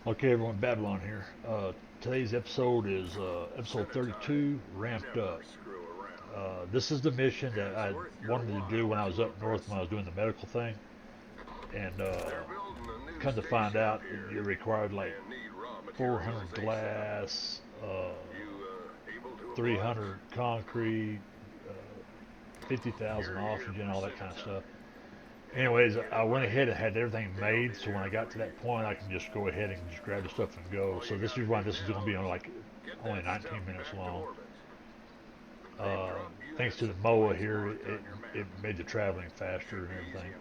Okay, everyone, Babylon here. Today's episode is episode 32, Ramped Up. This is the mission that I wanted to do when I was up north when I was doing the medical thing. And come to find out, it required like 400 glass, 300 concrete, 50,000 oxygen, all that kind of stuff. Anyways, I went ahead and had everything made, so when I got to that point, I can just go ahead and just grab the stuff and go. So this is why this is going to be on like only 19 minutes long. Uh, Thanks to the MOA here, it made the traveling faster and everything.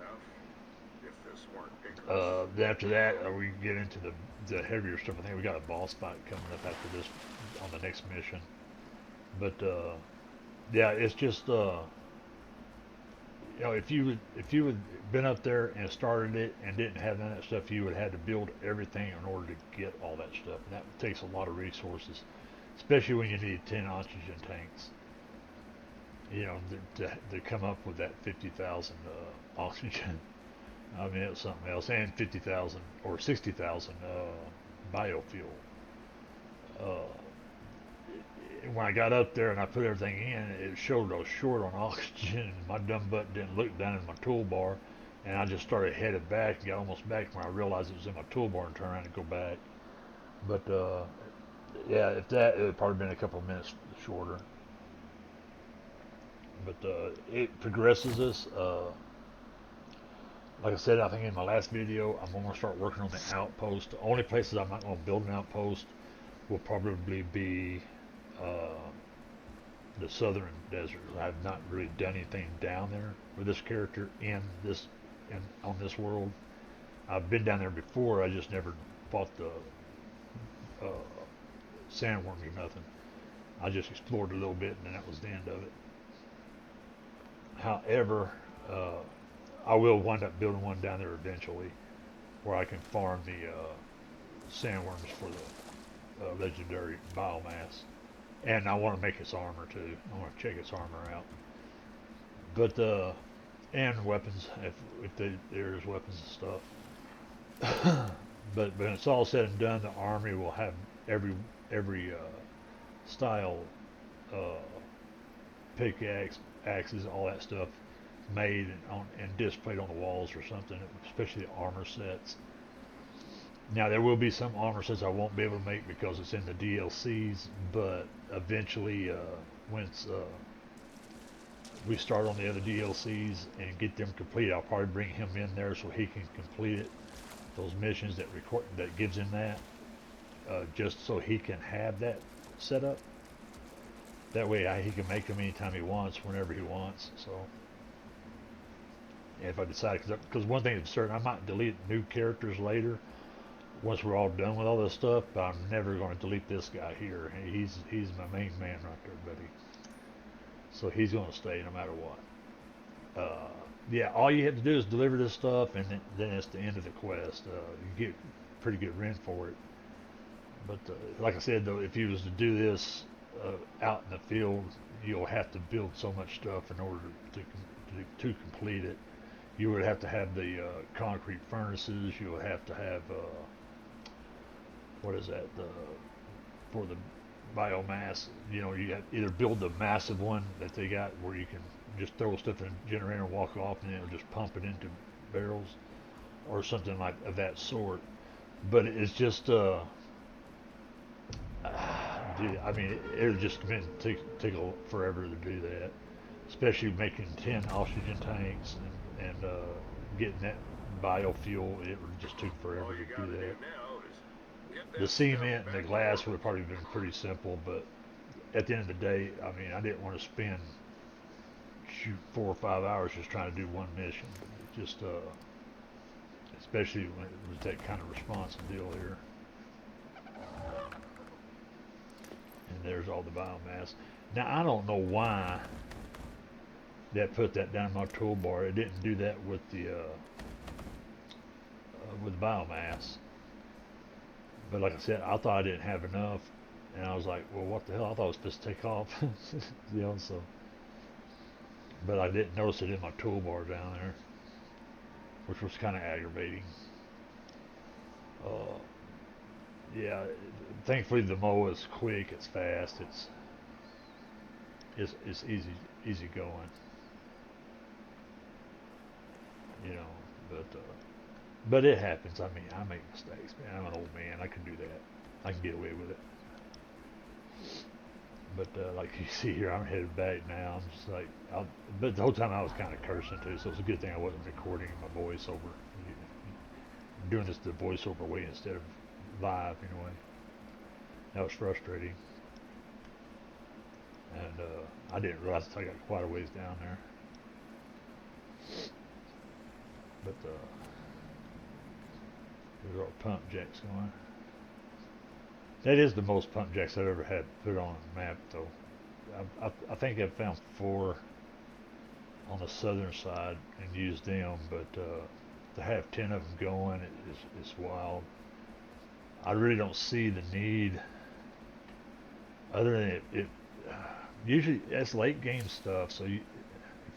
After that, we get into the heavier stuff. I think we got a boss fight coming up after this on the next mission. But yeah, it's just if you had been up there and started it and didn't have none of that stuff, you would have had to build everything in order to get all that stuff, and that takes a lot of resources, especially when you need 10 oxygen tanks. To come up with that 50,000 oxygen. I mean, it's something else, and 50,000 or 60,000 biofuel. Uh, when I got up there and I put everything in, it showed I was short on oxygen. My dumb butt didn't look down in my toolbar, and I just started headed back and got almost back when I realized it was in my toolbar and turned around and go back. But yeah, if that, it would probably been a couple of minutes shorter. But it progresses us. Like I said, I think in my last video, I'm going to start working on the outpost. The only places I'm not going to build an outpost will probably be uh, the southern desert. I've not really done anything down there with this character in on this world. I've been down there before. I just never fought the uh, sandworms or nothing. I just explored a little bit, and then that was the end of it. However, uh, I will wind up building one down there eventually, where I can farm the sandworms for the legendary biomass. And I want to make its armor too. I want to check its armor out. But and weapons if there's weapons and stuff. But when it's all said and done, the army will have every style uh, pickaxe, axes, all that stuff made and displayed on the walls or something. Especially the armor sets. Now there will be some armor sets I won't be able to make because it's in the DLCs, but eventually, once we start on the other DLCs and get them complete, I'll probably bring him in there so he can complete it. Those missions that gives him that, just so he can have that set up. That way, he can make them anytime he wants, whenever he wants. So, and if I decide, because one thing is certain, I might delete new characters later once we're all done with all this stuff, but I'm never going to delete this guy here. He's my main man right there, buddy. So he's going to stay no matter what. Yeah, all you have to do is deliver this stuff, and then it's the end of the quest. You get pretty good rent for it. But like I said, though, if you was to do this out in the field, you'll have to build so much stuff in order to complete it. You would have to have the concrete furnaces. You would have to have what is that? For the biomass. You have either build the massive one that they got where you can just throw stuff in a generator and walk off, and it'll just pump it into barrels, or something like of that sort. But it's just, dude, I mean, it'll just take forever to do that, especially making 10 oxygen tanks and getting that biofuel. It would just took forever to do that. The cement and the glass would have probably been pretty simple, but at the end of the day, I mean, I didn't want to spend 4 or 5 hours just trying to do one mission. Just especially when it was that kind of responsive deal here. And there's all the biomass. Now I don't know why that put that down my toolbar. It didn't do that with biomass. But like I said, I thought I didn't have enough, and I was like, well, what the hell? I thought it was supposed to take off. So, but I didn't notice it in my toolbar down there, which was kind of aggravating. Uh, yeah, thankfully the mow is quick, it's fast, it's easy going, you know. But it happens. I mean, I make mistakes, man. I'm an old man. I can do that. I can get away with it. But like you see here, I'm headed back now. I'm just like, but the whole time I was kind of cursing too, so it's a good thing I wasn't recording my voiceover, doing this the voiceover way instead of live. Anyway, that was frustrating, and I didn't realize I got quite a ways down there. But there's our pump jacks going. That is the most pump jacks I've ever had put on a map, though. I think I've found 4 on the southern side and used them, but to have 10 of them going is wild. I really don't see the need, other than it usually that's late game stuff. So if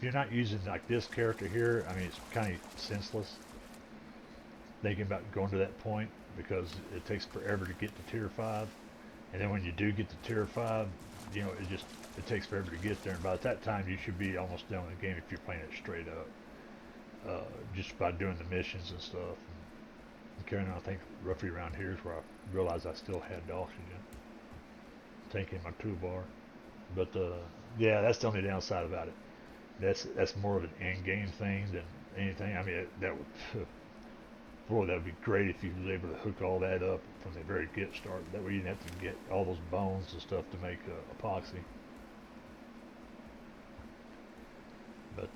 you're not using like this character here, I mean it's kind of senseless thinking about going to that point because it takes forever to get to tier 5, and then when you do get to tier 5, you know it takes forever to get there, and by that time you should be almost done with the game if you're playing it straight up, just by doing the missions and stuff. And carrying on, I think roughly around here is where I realized I still had the oxygen tank in my toolbar. But yeah, that's the only downside about it. That's more of an end game thing than anything. I mean, that would, boy, that would be great if you was able to hook all that up from the very get start. That way you didn't have to get all those bones and stuff to make epoxy. But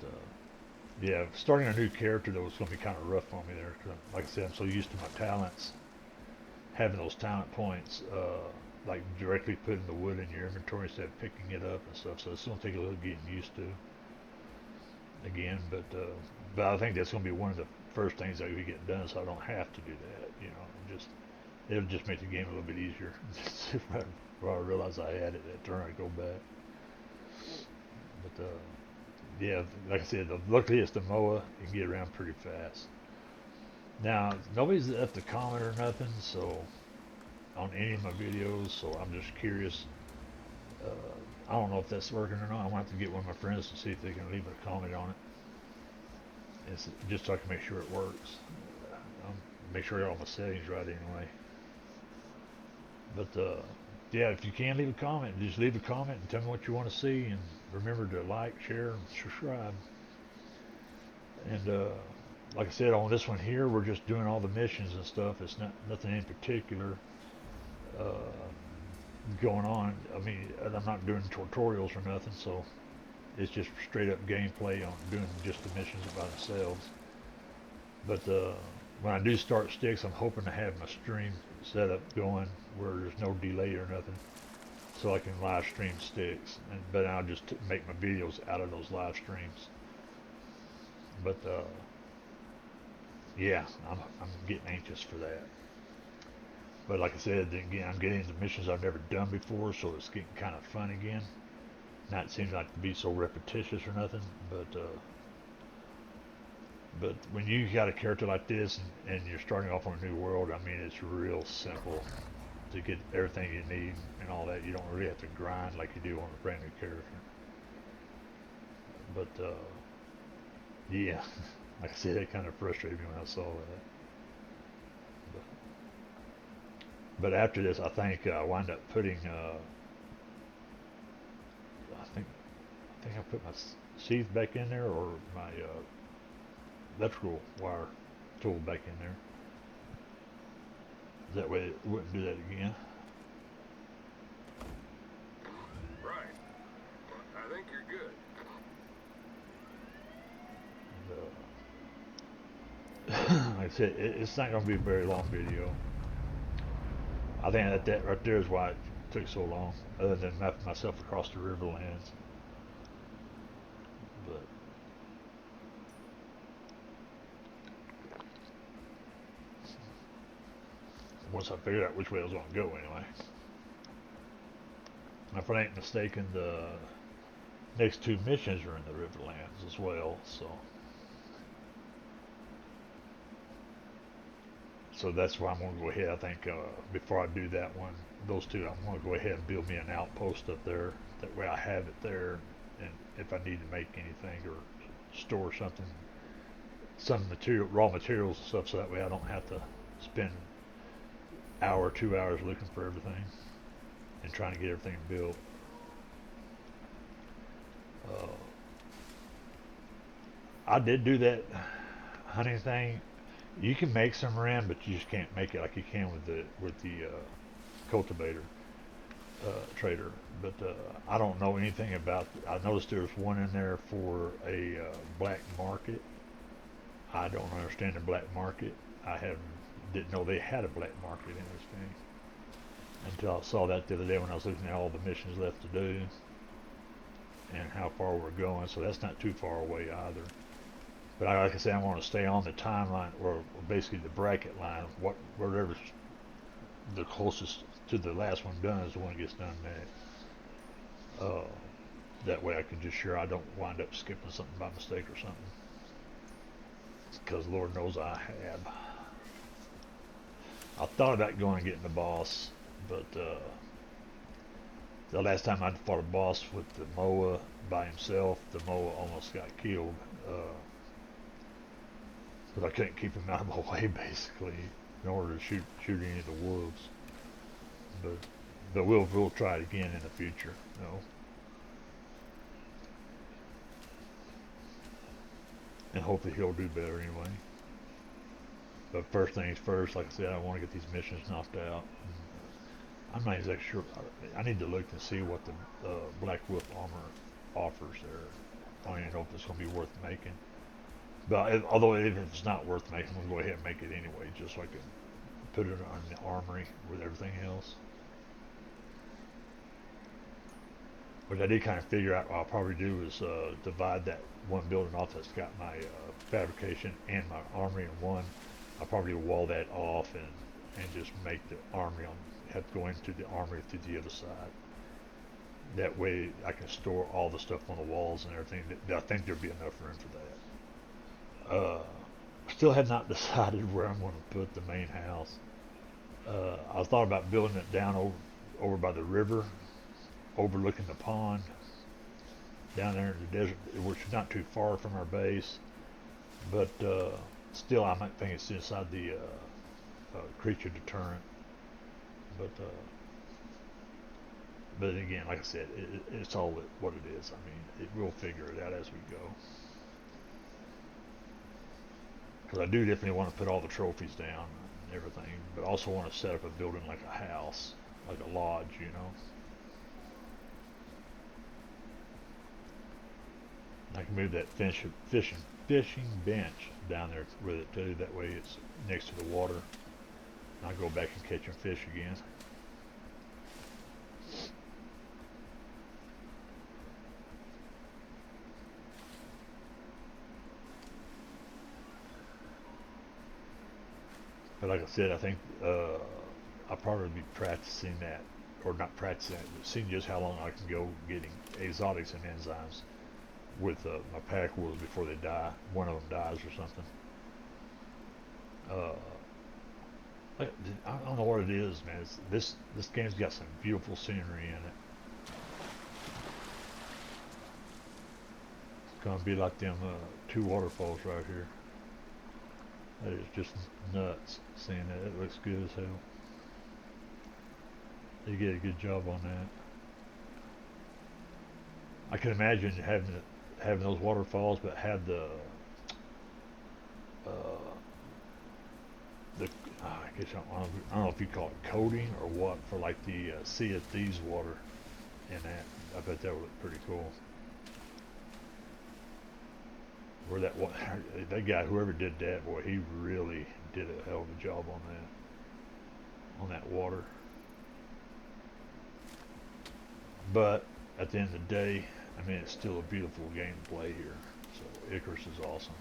yeah, starting a new character though was going to be kind of rough for me there. 'Cause like I said, I'm so used to my talents, having those talent points, like directly putting the wood in your inventory instead of picking it up and stuff. So it's going to take a little getting used to again. But I think that's going to be one of the first things that we get done, so I don't have to do that. You know, just it'll just make the game a little bit easier. If I realize I had it that turn, I go back. But yeah, like I said, luckily it's the MOA. You can get around pretty fast. Now nobody's left a comment or nothing, so on any of my videos. So I'm just curious. Uh, I don't know if that's working or not. I'm gonna have to get one of my friends to see if they can leave a comment on it. It's just so I can make sure it works. Make sure I got all my settings right anyway. But yeah, if you can leave a comment, just leave a comment and tell me what you want to see. And remember to like, share, and subscribe. And like I said, on this one here, we're just doing all the missions and stuff. It's not nothing in particular uh, going on. I mean, I'm not doing tutorials or nothing, so it's just straight up gameplay on doing just the missions by themselves. But when I do start sticks, I'm hoping to have my stream setup going where there's no delay or nothing, so I can live stream sticks. But I'll just make my videos out of those live streams. But yeah, I'm getting anxious for that. But like I said, again, I'm getting into missions I've never done before, so it's getting kind of fun again. Not seems like to be so repetitious or nothing, but when you got a character like this and you're starting off on a new world, I mean, it's real simple to get everything you need and all that. You don't really have to grind like you do on a brand new character. But yeah, like I said, it kind of frustrated me when I saw that. But after this, I think I wind up putting. I think I put my sheath back in there, or my electrical wire tool back in there. That way it wouldn't do that again. Right. I think you're good. And, like I said, it's not going to be a very long video. I think that right there is why it took so long, other than mapping myself across the Riverlands. But once I figured out which way I was going to go anyway. And if I ain't mistaken, the next 2 missions are in the Riverlands as well, so so that's why I'm going to go ahead. I think before I do that one, those two, I'm going to go ahead and build me an outpost up there. That way I have it there, and if I need to make anything or store something, some material, raw materials and stuff, so that way I don't have to spend hour, 2 hours looking for everything and trying to get everything built. Uh, I did do that hunting thing. You can make some ram, but you just can't make it like you can with the cultivator trader. But I don't know anything about. I noticed there was one in there for a black market. I don't understand the black market. I have didn't know they had a black market in this game until I saw that the other day when I was looking at all the missions left to do and how far we're going. So that's not too far away either. But like I say, I want to stay on the timeline, or basically the bracket line. Whatever's the closest to the last one done is the one that gets done next. That way I can just sure I don't wind up skipping something by mistake or something. Because Lord knows I have. I thought about going and getting the boss, but the last time I fought a boss with the Moa by himself, the Moa almost got killed. But I couldn't keep him out of my way, basically, in order to shoot any of the wolves. But we'll try it again in the future. No. And hopefully he'll do better anyway. But first things first, like I said, I want to get these missions knocked out. I'm not exactly sure. I need to look and see what the Black Wolf armor offers there. I don't even know if it's going to be worth making. But although if it's not worth making, I'm going to go ahead and make it anyway, just so I can put it on the armory with everything else. What I did kind of figure out what I'll probably do is divide that one building off that's got my fabrication and my armory in one. I'll probably wall that off and just make the armory have to go into the armory through the other side. That way I can store all the stuff on the walls and everything. I think there'll be enough room for that. Still have not decided where I'm going to put the main house. I thought about building it down over by the river, overlooking the pond, down there in the desert, which is not too far from our base. But still, I might think it's inside the creature deterrent. But again, like I said, it's all what it is. I mean, we'll figure it out as we go. Because I do definitely want to put all the trophies down and everything, but also want to set up a building like a house, like a lodge, you know. I can move that fishing bench down there with it too. That way it's next to the water. And I'll go back and catch and fish again. But like I said, I think I'll probably be practicing that, or not practicing it, but seeing just how long I can go getting exotics and enzymes with my pack wolves before they die. One of them dies or something. I don't know what it is, man. This game's got some beautiful scenery in it. It's gonna be like them two waterfalls right here. That is just nuts seeing that. It looks good as hell. They did a good job on that. I can imagine having those waterfalls, but have the I guess I don't know if you call it coating or what, for like the Sea of Thieves water in that. I bet that would look pretty cool. Where that guy, whoever did that, boy, he really did a hell of a job on that water. But at the end of the day, I mean, it's still a beautiful game to play here. So Icarus is awesome.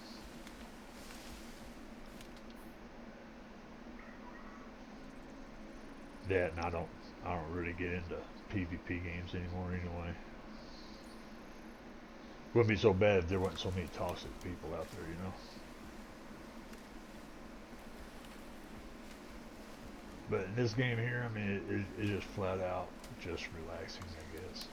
That, and I don't really get into PvP games anymore anyway. Wouldn't be so bad if there wasn't so many toxic people out there, you know. But in this game here, I mean, it's just flat out just relaxing, I guess.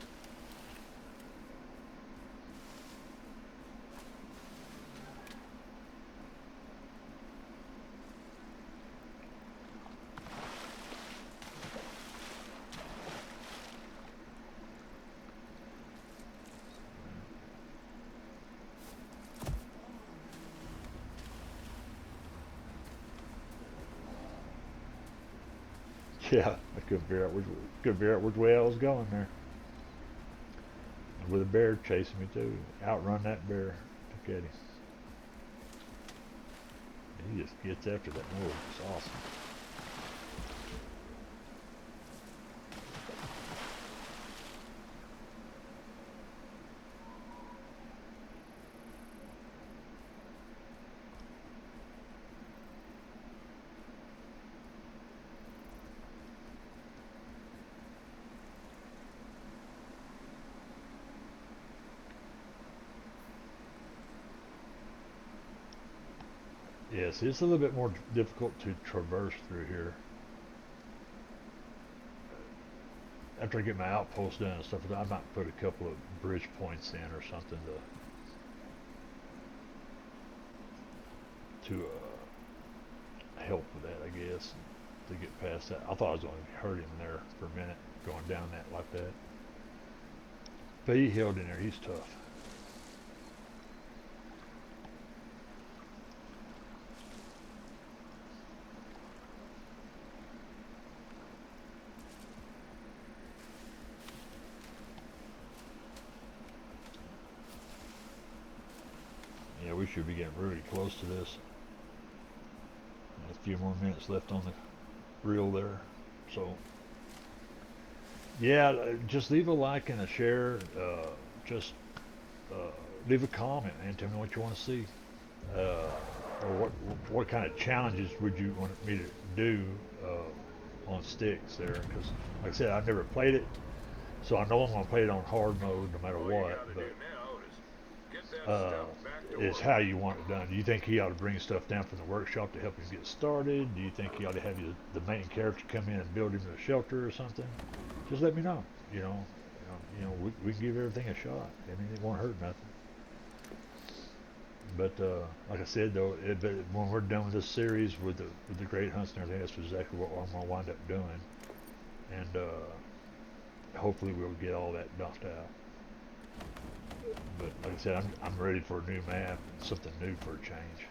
Yeah, I couldn't figure out which way I was going there. With a bear chasing me too. Outrun that bear. Look at him. He just gets after that move. It's awesome. Yes, it's a little bit more difficult to traverse through here. After I get my outpost done and stuff, I might put a couple of bridge points in or something to help with that, I guess, to get past that. I thought I was going to hurt him there for a minute, going down that like that. But he held in there. He's tough. Yeah, we should be getting really close to this. A few more minutes left on the reel there. So, yeah, just leave a like and a share. Just uh, leave a comment and tell me what you want to see. Uh, or what kind of challenges would you want me to do on sticks there? Because, like I said, I've never played it, so I know I'm going to play it on hard mode no matter All you what. gotta do But now is get that uh, stuff back to is work. how you want it done. Do you think he ought to bring stuff down from the workshop to help him get started? Do you think he ought to have the main character come in and build him a shelter or something? Just let me know. We can give everything a shot. I mean, it won't hurt nothing. But like I said, though, but when we're done with this series with the great hunts and everything, that's exactly what I'm gonna wind up doing, and hopefully we'll get all that knocked out. But like I said, I'm ready for a new map, something new for a change.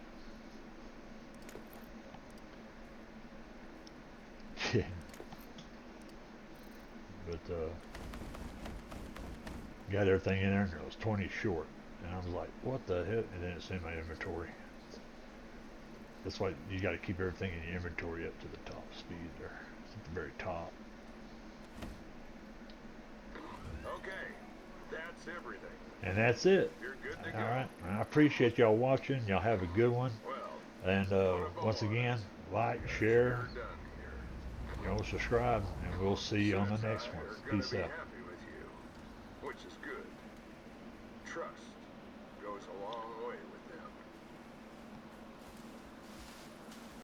But got everything in there, and it was 20 short, and I was like, what the hell? And then it's in my inventory. That's why you got to keep everything in your inventory up to the top speed there, at the very top. Okay, that's everything. And that's it. You're good to All go. right. I appreciate y'all watching. Y'all have a good one. Well, And one of once again, ours like, has share, sure done here. subscribe, and we'll see you on the Since I next one. are gonna Peace be out. happy with you, which is good. Trust